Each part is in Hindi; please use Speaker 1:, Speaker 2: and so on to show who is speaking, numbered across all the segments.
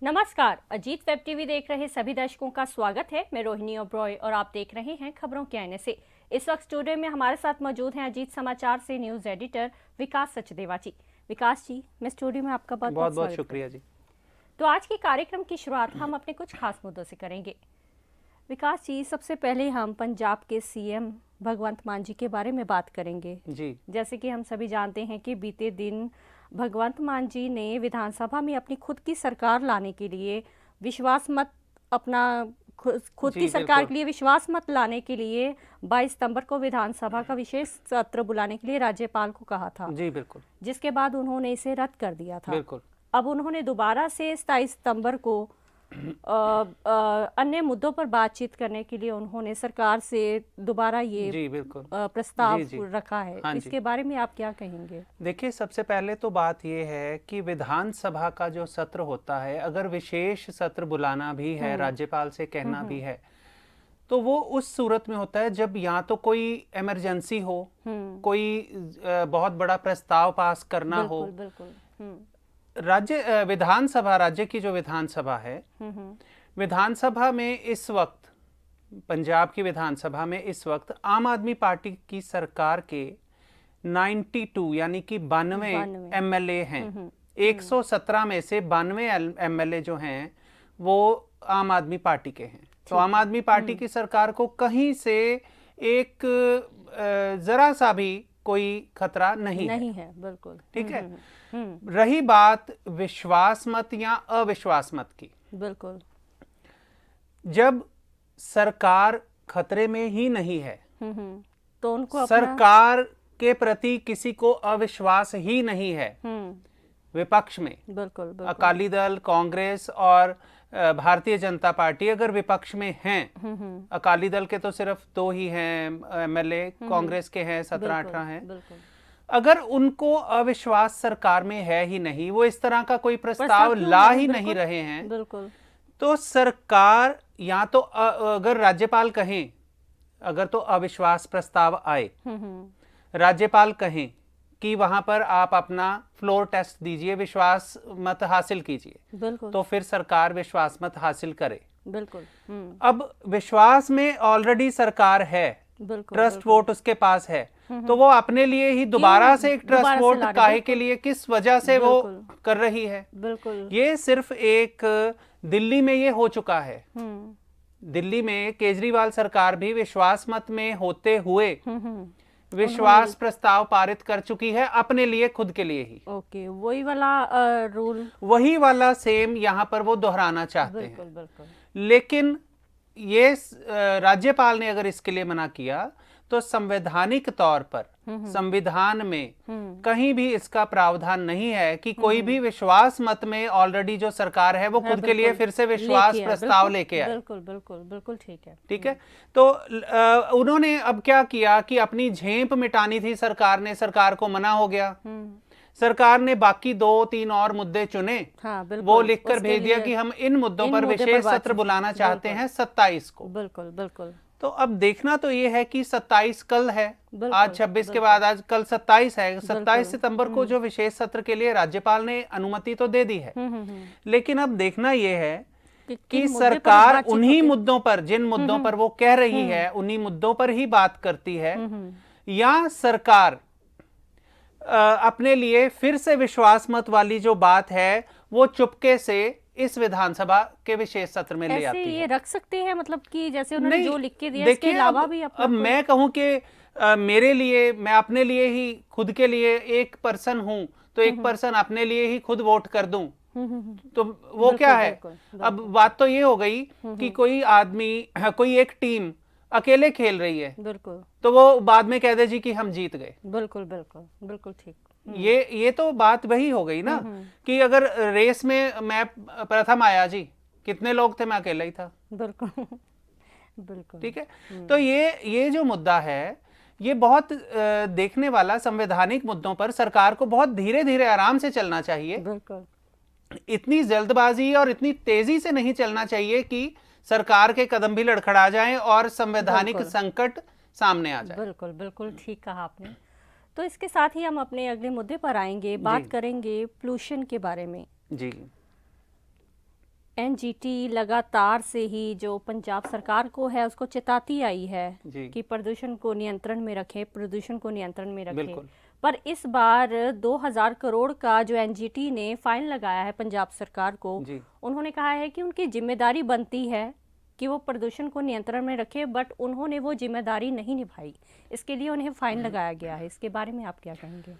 Speaker 1: नमस्कार, अजीत वेब टीवी देख रहे सभी दर्शकों का स्वागत है। मैं रोहिणी ओब्रॉय और आप देख रहे हैं खबरों के आईने से। इस वक्त स्टूडियो में हमारे साथ मौजूद हैं अजीत समाचार से न्यूज एडिटर विकास सचदेवा जी। विकास जी, मैं स्टूडियो में आपका बहुत बहुत
Speaker 2: शुक्रिया जी।
Speaker 1: तो आज के कार्यक्रम की शुरुआत हम अपने कुछ खास मुद्दों से करेंगे। विकास जी, सबसे पहले हम पंजाब के सीएम भगवंत मान जी के बारे में बात करेंगे
Speaker 2: जी।
Speaker 1: जैसे कि हम सभी जानते हैं कि बीते दिन भगवंत मान जी ने विधानसभा में अपनी खुद की सरकार लाने के लिए विश्वास मत अपना खुद की सरकार के लिए विश्वास मत लाने के लिए 22 सितंबर को विधानसभा का विशेष सत्र बुलाने के लिए राज्यपाल को कहा था।
Speaker 2: जी बिल्कुल।
Speaker 1: जिसके बाद उन्होंने इसे रद्द कर दिया था।
Speaker 2: बिल्कुल।
Speaker 1: अब उन्होंने दोबारा से 27 सितंबर को अन्य मुद्दों पर बातचीत करने के लिए उन्होंने सरकार से दोबारा ये प्रस्ताव रखा है। इसके बारे में आप क्या कहेंगे?
Speaker 2: देखिए, सबसे पहले तो बात ये है कि विधानसभा का जो सत्र होता है, अगर विशेष सत्र बुलाना भी है, राज्यपाल से कहना भी है, तो वो उस सूरत में होता है जब या तो कोई इमरजेंसी हो, कोई बहुत बड़ा प्रस्ताव पास करना हो। राज्य की जो विधानसभा है, विधानसभा में इस वक्त, पंजाब की विधानसभा में इस वक्त आम आदमी पार्टी की सरकार के 92 यानी कि 92 एमएलए हैं। 117 में से 92 एमएलए जो हैं वो आम आदमी पार्टी के हैं। तो आम आदमी पार्टी की सरकार को कहीं से एक जरा सा भी कोई खतरा नहीं है।
Speaker 1: बिल्कुल
Speaker 2: ठीक है। रही बात विश्वास मत या अविश्वास मत की,
Speaker 1: बिल्कुल,
Speaker 2: जब सरकार खतरे में ही नहीं है
Speaker 1: तो उनको
Speaker 2: सरकार के प्रति किसी को अविश्वास ही नहीं है। विपक्ष में
Speaker 1: बिल्कुल।
Speaker 2: अकाली दल, कांग्रेस और भारतीय जनता पार्टी अगर विपक्ष में हैं, अकाली दल के तो सिर्फ 2 ही हैं एमएलए, कांग्रेस के हैं 17-18 हैं। अगर उनको अविश्वास सरकार में है ही नहीं, वो इस तरह का कोई प्रस्ताव ला ही नहीं रहे हैं,
Speaker 1: बिल्कुल,
Speaker 2: तो सरकार या तो अगर राज्यपाल कहें, अगर तो अविश्वास प्रस्ताव आए, राज्यपाल कहें कि वहां पर आप अपना फ्लोर टेस्ट दीजिए, विश्वास मत हासिल कीजिए, तो फिर सरकार विश्वास मत हासिल करे।
Speaker 1: बिल्कुल।
Speaker 2: अब विश्वास में ऑलरेडी सरकार है, ट्रस्ट वोट उसके पास है, तो वो अपने लिए ही दोबारा से एक ट्रस्ट वोट काहे के लिए, किस वजह से वो कर रही है?
Speaker 1: बिल्कुल।
Speaker 2: ये सिर्फ एक दिल्ली में ये हो चुका है। दिल्ली में केजरीवाल सरकार भी विश्वास मत में होते हुए विश्वास प्रस्ताव पारित कर चुकी है अपने लिए, खुद के लिए ही।
Speaker 1: ओके, वही वाला रूल,
Speaker 2: वही वाला सेम यहाँ पर वो दोहराना चाहते हैं।
Speaker 1: बिल्कुल।
Speaker 2: लेकिन ये राज्यपाल ने अगर इसके लिए मना किया तो संवैधानिक तौर पर संविधान में कहीं भी इसका प्रावधान नहीं है कि कोई भी विश्वास मत में ऑलरेडी जो सरकार है वो खुद के लिए फिर से विश्वास प्रस्ताव लेके आए।
Speaker 1: बिल्कुल
Speaker 2: ठीक है। तो उन्होंने अब क्या किया कि अपनी झेप मिटानी थी सरकार ने, सरकार को मना हो गया। सरकार ने बाकी 2-3 और मुद्दे चुने, वो लिखकर भेज दिया कि हम इन मुद्दों पर विशेष सत्र बुलाना चाहते हैं 27 को।
Speaker 1: बिल्कुल।
Speaker 2: तो अब देखना तो ये है कि 27 कल है, आज 26 के बाद आज कल 27 है। 27 सितंबर को जो विशेष सत्र के लिए राज्यपाल ने अनुमति तो दे दी है, लेकिन अब देखना ये है कि सरकार उन्हीं मुद्दों पर, जिन मुद्दों पर वो कह रही है, उन्हीं मुद्दों पर ही बात करती है, या सरकार अपने लिए फिर से विश्वास मत वाली जो बात है वो चुपके से इस विधानसभा के विशेष सत्र में ले आती है।
Speaker 1: ये रख सकते हैं, मतलब कि जैसे उन्होंने जो लिख के दिया, इसके अलावा भी
Speaker 2: अब मैं कहूं कि मेरे लिए, मैं अपने लिए ही, खुद के लिए एक पर्सन हूं, तो एक पर्सन अपने लिए ही खुद वोट कर दूं, तो वो क्या है? अब बात तो ये हो गई कि कोई आदमी, कोई एक टीम अकेले खेल रही है, तो वो बाद में कह दे जी कि हम जीत गए।
Speaker 1: बिल्कुल ठीक।
Speaker 2: ये तो बात वही हो गई ना कि अगर रेस में मैं प्रथम आया जी, कितने लोग थे? मैं अकेला ही था।
Speaker 1: बिल्कुल।
Speaker 2: ठीक है। तो ये जो मुद्दा है, ये बहुत देखने वाला, संवैधानिक मुद्दों पर सरकार को बहुत धीरे धीरे आराम से चलना चाहिए।
Speaker 1: बिल्कुल।
Speaker 2: इतनी जल्दबाजी और इतनी तेजी से नहीं चलना चाहिए कि सरकार के कदम भी लड़खड़ा जाएं और संवैधानिक संकट सामने आ जाए।
Speaker 1: बिल्कुल ठीक कहा आपने। तो इसके साथ ही हम अपने अगले मुद्दे पर आएंगे, बात करेंगे पोल्यूशन के बारे में।
Speaker 2: जी।
Speaker 1: एनजीटी लगातार से ही जो पंजाब सरकार को है उसको चेताती आई है कि प्रदूषण को नियंत्रण में रखें, प्रदूषण को नियंत्रण में रखें। पर इस बार 2000 करोड़ का जो एनजीटी ने फाइन लगाया है पंजाब सरकार को, उन्होंने कहा है कि उनकी जिम्मेदारी बनती है कि वो प्रदूषण को नियंत्रण में रखे, बट उन्होंने वो जिम्मेदारी नहीं निभाई, इसके लिए उन्हें फाइन लगाया गया है। इसके बारे में आप क्या कहेंगे?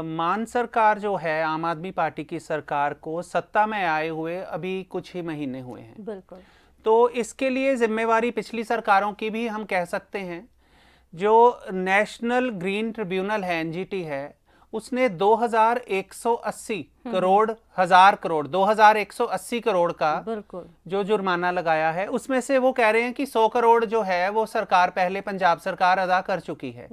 Speaker 2: मान सरकार जो है आम आदमी पार्टी की सरकार को सत्ता में आए हुए अभी कुछ ही महीने हुए हैं।
Speaker 1: बिल्कुल। तो
Speaker 2: इसके लिए जिम्मेवारी पिछली सरकारों की भी हम कह सकते हैं। जो नेशनल ग्रीन ट्रिब्यूनल है, एनजीटी है, उसने 2180 करोड़ 2180 करोड़ का जो जुर्माना लगाया है, उसमें से वो कह रहे हैं कि 100 करोड़ जो है वो सरकार पहले पंजाब सरकार अदा कर चुकी है।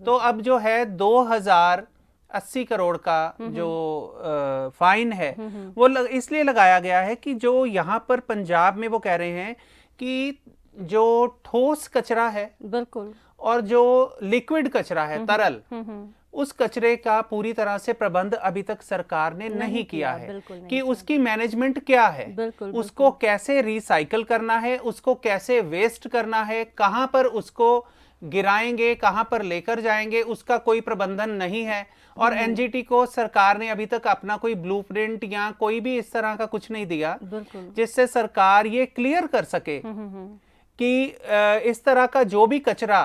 Speaker 2: तो अब जो है 2080 करोड़ का जो फाइन है वो इसलिए लगाया गया है कि जो यहाँ पर पंजाब में वो कह रहे हैं कि जो ठोस कचरा है बिल्कुल और जो लिक्विड कचरा है तरल, उस कचरे का पूरी तरह से प्रबंध अभी तक सरकार ने नहीं किया है कि उसकी मैनेजमेंट क्या है, उसको कैसे रिसाइकल करना है, उसको कैसे वेस्ट करना है, कहां पर उसको गिराएंगे, कहां पर लेकर जाएंगे, उसका कोई प्रबंधन नहीं है। और एनजीटी को सरकार ने अभी तक अपना कोई ब्लूप्रिंट या कोई भी इस तरह का कुछ नहीं दिया जिससे सरकार ये क्लियर कर सके कि इस तरह का जो भी कचरा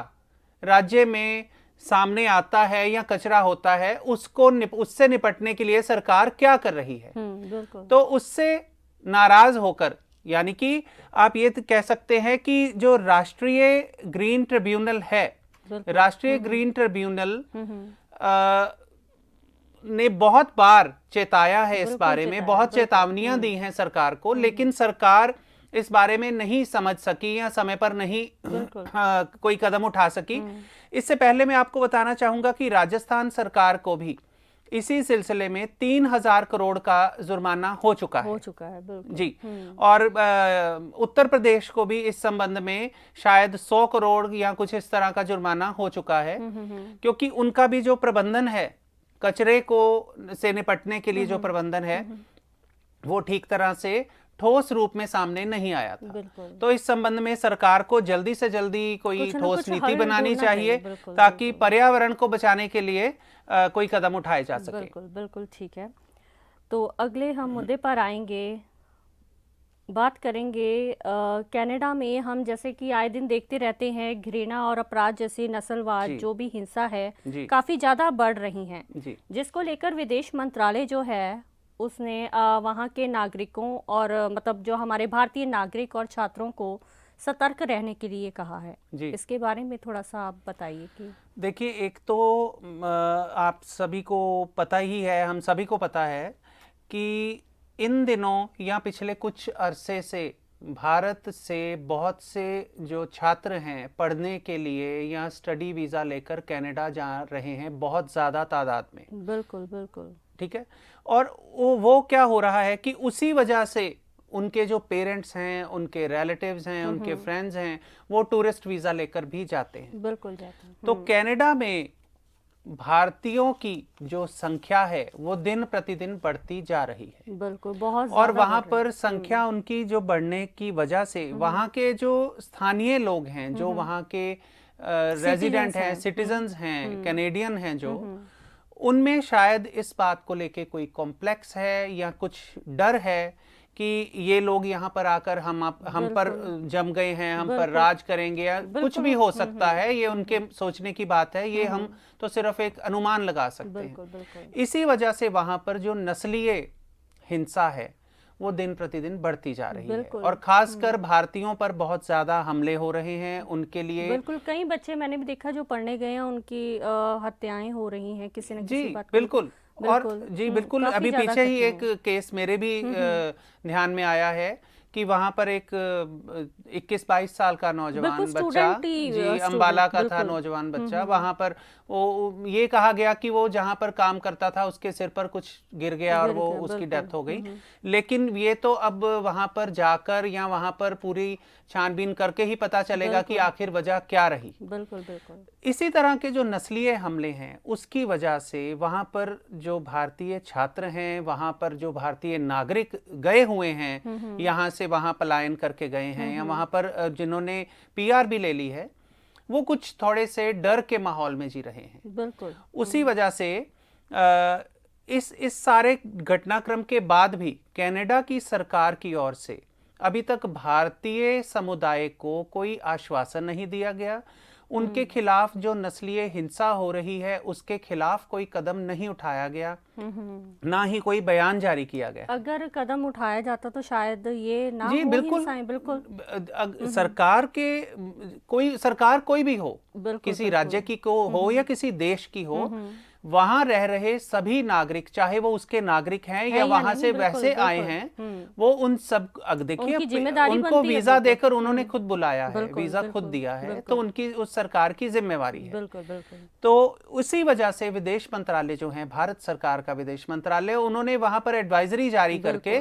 Speaker 2: राज्य में सामने आता है या कचरा होता है उससे निपटने के लिए सरकार क्या कर रही है। तो उससे नाराज होकर, यानी कि आप ये कह सकते हैं कि जो राष्ट्रीय ग्रीन ट्रिब्यूनल है, राष्ट्रीय ग्रीन ट्रिब्यूनल ने बहुत बार चेताया है इस बारे में, बहुत चेतावनियां दी हैं सरकार को, लेकिन सरकार इस बारे में नहीं समझ सकी या समय पर नहीं कोई कदम उठा सकी। इससे पहले मैं आपको बताना चाहूंगा कि राजस्थान सरकार को भी इसी सिलसिले में 3000 करोड़ का जुर्माना हो चुका है जी। और उत्तर प्रदेश को भी इस संबंध में शायद 100 करोड़ या कुछ इस तरह का जुर्माना हो चुका है, क्योंकि उनका भी जो प्रबंधन है कचरे को से निपटने के लिए जो प्रबंधन है वो ठीक तरह से ठोस रूप में सामने नहीं आया था। तो इस संबंध में सरकार को जल्दी से जल्दी कोई ठोस नीति बनानी चाहिए ताकि पर्यावरण को बचाने के लिए कोई कदम उठाए जा सके।
Speaker 1: बिल्कुल ठीक है। तो अगले हम मुद्दे पर आएंगे, बात करेंगे कनाडा में हम जैसे कि आए दिन देखते रहते हैं घृणा और अपराध जैसी नस्लवाद जो भी हिंसा है काफी ज्यादा बढ़ रही हैं, जिसको लेकर विदेश मंत्रालय जो है उसने वहाँ के नागरिकों और मतलब जो हमारे भारतीय नागरिक और छात्रों को सतर्क रहने के लिए कहा है। इसके बारे में थोड़ा सा आप बताइए। कि
Speaker 2: देखिए, एक तो आप सभी को पता ही है, हम सभी को पता है कि इन दिनों या पिछले कुछ अरसे से भारत से बहुत से जो छात्र हैं पढ़ने के लिए या स्टडी वीज़ा लेकर कनाडा जा रहे हैं, बहुत ज़्यादा तादाद में।
Speaker 1: बिल्कुल
Speaker 2: ठीक है। और वो क्या हो रहा है कि उसी वजह से उनके जो पेरेंट्स हैं, उनके रिलेटिव्स हैं, उनके फ्रेंड्स हैं, वो टूरिस्ट वीज़ा लेकर भी जाते हैं।
Speaker 1: बिल्कुल जाते हैं।
Speaker 2: तो कनाडा में भारतीयों की जो संख्या है वो दिन प्रतिदिन बढ़ती जा रही है।
Speaker 1: बिल्कुल, बहुत।
Speaker 2: और वहां पर संख्या उनकी जो बढ़ने की वजह से वहां के जो स्थानीय लोग हैं, जो वहां के रेजिडेंट हैं, सिटीजन्स हैं, कैनेडियन हैं, जो उनमें शायद इस बात को लेके कोई कॉम्प्लेक्स है या कुछ डर है कि ये लोग यहाँ पर आकर हम पर जम गए हैं, हम पर राज करेंगे, या कुछ भी हो सकता है। ये उनके सोचने की बात है, ये हम तो सिर्फ एक अनुमान लगा सकते हैं। इसी वजह से वहां पर जो नस्लीय हिंसा है वो दिन प्रतिदिन बढ़ती जा रही है, और खासकर भारतीयों पर बहुत ज्यादा हमले हो रहे हैं उनके लिए।
Speaker 1: बिल्कुल, कई बच्चे मैंने भी देखा जो पढ़ने गए हैं, उनकी हत्याएं हो रही हैं किसी न किसी बात।
Speaker 2: बिल्कुल। और जी बिल्कुल, अभी पीछे ही एक केस मेरे भी ध्यान में आया है कि वहां पर एक 21-22 साल का नौजवान
Speaker 1: बिल्कुल
Speaker 2: बच्चा,
Speaker 1: स्टूडेंट ही
Speaker 2: जी
Speaker 1: स्टूडेंट
Speaker 2: अंबाला का था
Speaker 1: बिल्कुल
Speaker 2: नौजवान बच्चा, वहां पर वो ये कहा गया कि वो जहां पर काम करता था उसके सिर पर कुछ गिर गया और
Speaker 1: गिर
Speaker 2: वो
Speaker 1: गया
Speaker 2: उसकी
Speaker 1: बिल्कुल
Speaker 2: डेथ हो गई। लेकिन ये तो अब वहां पर जाकर या वहां पर पूरी छानबीन करके ही पता चलेगा कि
Speaker 1: बिल्कुल
Speaker 2: आखिर वजह क्या रही।
Speaker 1: बिल्कुल बिल्कुल
Speaker 2: इसी तरह के जो नस्लीय हमले हैं उसकी वजह से वहां पर जो भारतीय छात्र हैं, वहां पर जो भारतीय नागरिक गए हुए हैं, यहाँ से वहां पलायन करके गए हैं, या वहां पर जिन्होंने पीआर भी ले ली है, वो कुछ थोड़े से डर के माहौल में जी रहे हैं।
Speaker 1: बिल्कुल
Speaker 2: उसी वजह से इस सारे घटनाक्रम के बाद भी कनाडा की सरकार की ओर से अभी तक भारतीय समुदाय को कोई आश्वासन नहीं दिया गया। उनके खिलाफ जो नस्लीय हिंसा हो रही है उसके खिलाफ कोई कदम नहीं उठाया गया, ना ही कोई बयान जारी किया गया।
Speaker 1: अगर कदम उठाया जाता तो शायद ये ना
Speaker 2: जी
Speaker 1: हो
Speaker 2: बिल्कुल,
Speaker 1: हिंसाएं। बिल्कुल
Speaker 2: सरकार कोई भी हो,
Speaker 1: बिल्कुल
Speaker 2: किसी राज्य की को हो या किसी देश की हो, वहां रह रहे सभी नागरिक, चाहे वो उसके नागरिक हैं या वहां से वैसे आए हैं, वो उन सब देखिए
Speaker 1: उनकी जिम्मेदारी
Speaker 2: उनको
Speaker 1: बनती है।
Speaker 2: वीजा
Speaker 1: बिल्कुल
Speaker 2: देकर उन्होंने खुद बुलाया है,
Speaker 1: बिल्कुल
Speaker 2: वीजा खुद
Speaker 1: बिल्कुल
Speaker 2: दिया है, तो
Speaker 1: बिल्कुल
Speaker 2: उनकी उस सरकार की जिम्मेवारी है।
Speaker 1: बिल्कुल बिल्कुल
Speaker 2: तो उसी वजह से विदेश मंत्रालय जो है, भारत सरकार का विदेश मंत्रालय, उन्होंने वहां पर एडवाइजरी जारी करके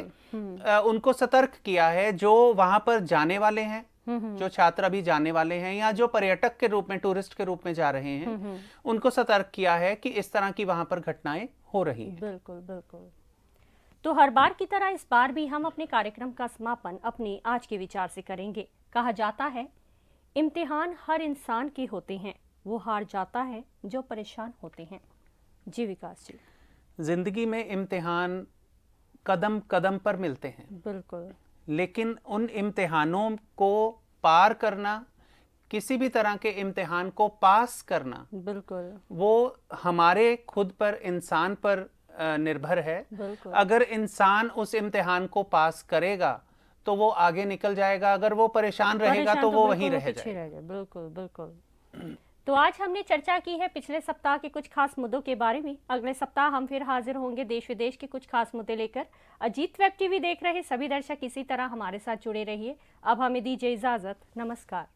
Speaker 2: उनको सतर्क किया है, जो वहां पर जाने वाले हैं, जो छात्र अभी जाने वाले हैं या जो पर्यटक के रूप में, टूरिस्ट के रूप में जा रहे हैं, उनको सतर्क किया है कि इस तरह की वहां पर घटनाएं हो रही हैं।
Speaker 1: बिल्कुल बिल्कुल। तो हर बार की तरह इस बार भी हम अपने कार्यक्रम का समापन अपने आज के विचार से करेंगे। कहा जाता है, इम्तिहान हर इंसान के होते हैं, वो हार जाता है जो परेशान होते हैं। जी विकास जी।
Speaker 2: जिंदगी में इम्तिहान कदम कदम पर मिलते हैं,
Speaker 1: बिल्कुल,
Speaker 2: लेकिन उन इम्तिहानों को पार करना, किसी भी तरह के इम्तिहान को पास करना,
Speaker 1: बिल्कुल
Speaker 2: वो हमारे खुद पर, इंसान पर निर्भर है।
Speaker 1: बिल्कुल
Speaker 2: अगर इंसान उस इम्तिहान को पास करेगा तो वो आगे निकल जाएगा, अगर वो परेशान रहेगा तो वो वहीं रह जाएगा।
Speaker 1: बिल्कुल बिल्कुल। तो आज हमने चर्चा की है पिछले सप्ताह के कुछ खास मुद्दों के बारे में। अगले सप्ताह हम फिर हाजिर होंगे देश विदेश के कुछ खास मुद्दे लेकर। अजीत वेब टीवी देख रहे सभी दर्शक इसी तरह हमारे साथ जुड़े रहिए। अब हमें दीजिए इजाजत, नमस्कार।